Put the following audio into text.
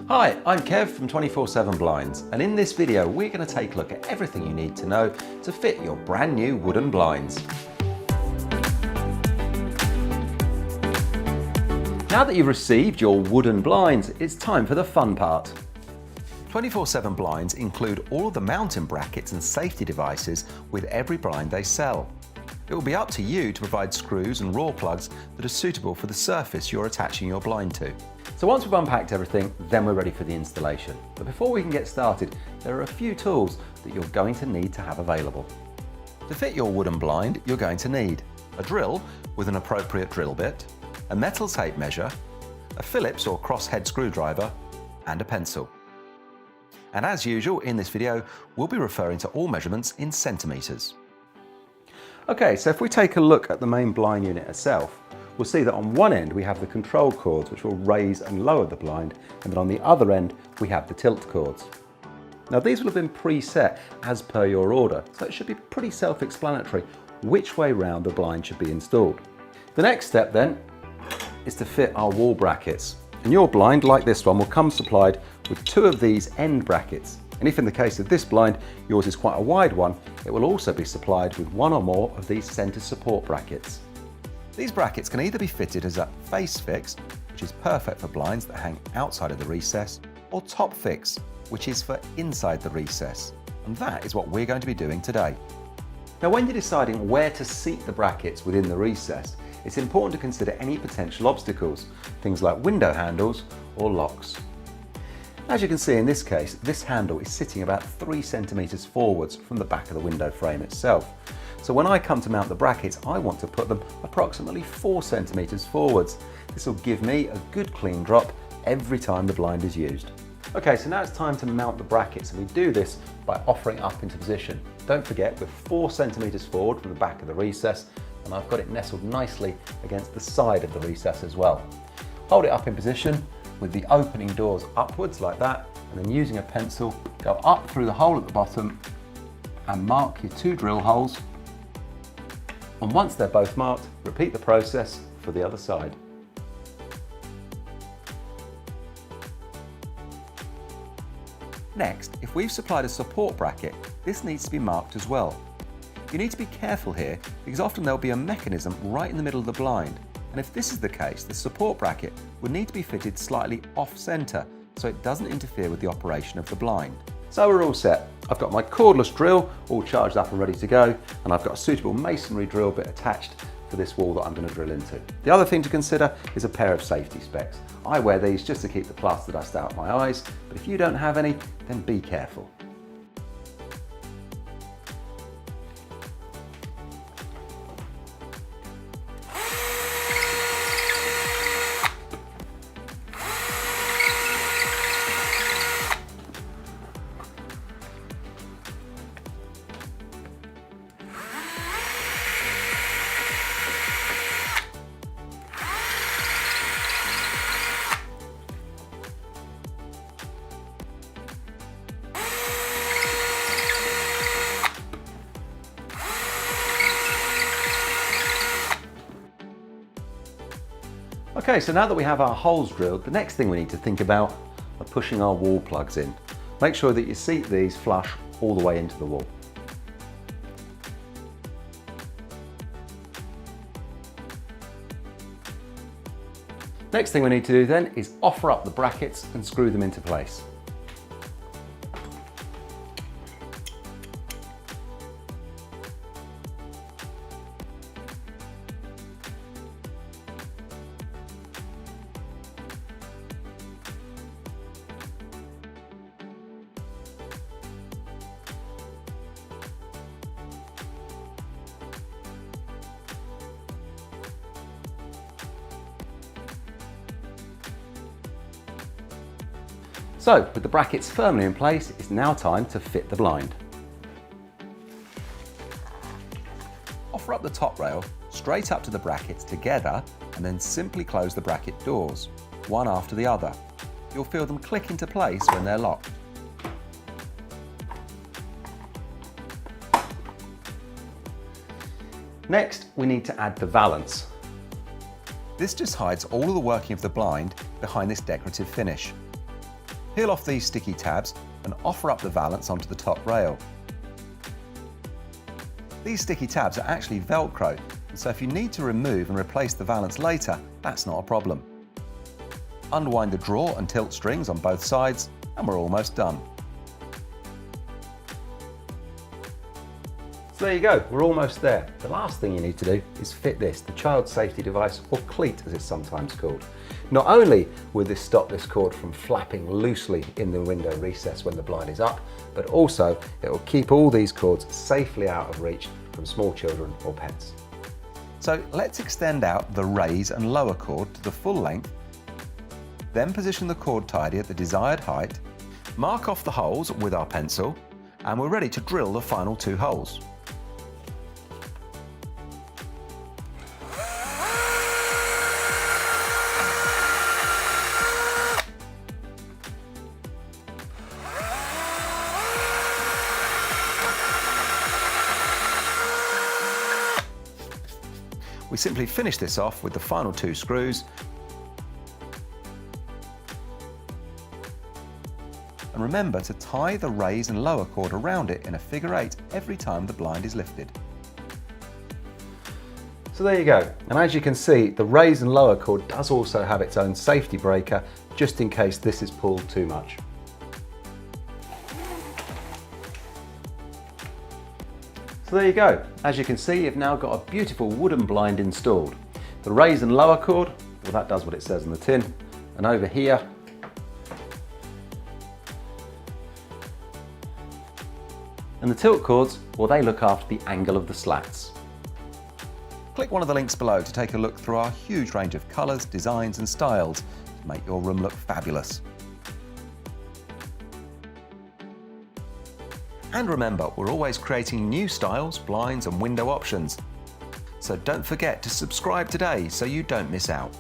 Hi, I'm Kev from 24/7 Blinds, and in this video we're going to take a look at everything you need to know to fit your brand new wooden blinds. Now that you've received your wooden blinds, it's time for the fun part. 24/7 Blinds include all of the mounting brackets and safety devices with every blind they sell. It will be up to you to provide screws and raw plugs that are suitable for the surface you're attaching your blind to. So once we've unpacked everything, then we're ready for the installation. But before we can get started, there are a few tools that you're going to need to have available. To fit your wooden blind, you're going to need a drill with an appropriate drill bit, a metal tape measure, a Phillips or crosshead screwdriver, and a pencil. And as usual in this video, we'll be referring to all measurements in centimetres. Okay, so if we take a look at the main blind unit itself, we'll see that on one end we have the control cords which will raise and lower the blind, and then on the other end we have the tilt cords. Now these will have been preset as per your order, so it should be pretty self-explanatory which way round the blind should be installed. The next step then is to fit our wall brackets. And your blind, like this one, will come supplied with two of these end brackets. And if in the case of this blind, yours is quite a wide one, it will also be supplied with one or more of these centre support brackets. These brackets can either be fitted as a face fix, which is perfect for blinds that hang outside of the recess, or top fix, which is for inside the recess. And that is what we're going to be doing today. Now when you're deciding where to seat the brackets within the recess, it's important to consider any potential obstacles, things like window handles or locks. As you can see in this case, this handle is sitting about 3 centimetres forwards from the back of the window frame itself. So when I come to mount the brackets, I want to put them approximately 4 centimetres forwards. This will give me a good clean drop every time the blind is used. Okay, so now it's time to mount the brackets, and we do this by offering up into position. Don't forget, we're 4 centimetres forward from the back of the recess, and I've got it nestled nicely against the side of the recess as well. Hold it up in position with the opening doors upwards like that, and then using a pencil, go up through the hole at the bottom and mark your 2 drill holes. And once they're both marked, repeat the process for the other side. Next, if we've supplied a support bracket, this needs to be marked as well. You need to be careful here because often there'll be a mechanism right in the middle of the blind. And if this is the case, the support bracket would need to be fitted slightly off-centre so it doesn't interfere with the operation of the blind. So we're all set. I've got my cordless drill all charged up and ready to go, and I've got a suitable masonry drill bit attached for this wall that I'm going to drill into. The other thing to consider is a pair of safety specs. I wear these just to keep the plaster dust out of my eyes, but if you don't have any, then be careful. Okay, so now that we have our holes drilled, the next thing we need to think about are pushing our wall plugs in. Make sure that you seat these flush all the way into the wall. Next thing we need to do then is offer up the brackets and screw them into place. So, with the brackets firmly in place, it's now time to fit the blind. Offer up the top rail straight up to the brackets together, and then simply close the bracket doors, one after the other. You'll feel them click into place when they're locked. Next, we need to add the valance. This just hides all of the working of the blind behind this decorative finish. Peel off these sticky tabs and offer up the valance onto the top rail. These sticky tabs are actually Velcro, so if you need to remove and replace the valance later, that's not a problem. Unwind the draw and tilt strings on both sides, and we're almost done. So there you go, we're almost there. The last thing you need to do is fit this, the child safety device, or cleat as it's sometimes called. Not only will this stop this cord from flapping loosely in the window recess when the blind is up, but also it will keep all these cords safely out of reach from small children or pets. So let's extend out the raise and lower cord to the full length, then position the cord tidy at the desired height, mark off the holes with our pencil, and we're ready to drill the final 2 holes. We simply finish this off with the final 2 screws, and remember to tie the raise and lower cord around it in a figure 8 every time the blind is lifted. So there you go, and as you can see, the raise and lower cord does also have its own safety breaker just in case this is pulled too much. So there you go. As you can see, you've now got a beautiful wooden blind installed. The raise and lower cord, well, that does what it says on the tin. And over here, and the tilt cords, well, they look after the angle of the slats. Click one of the links below to take a look through our huge range of colours, designs and styles to make your room look fabulous. And remember, we're always creating new styles, blinds and window options. So don't forget to subscribe today so you don't miss out.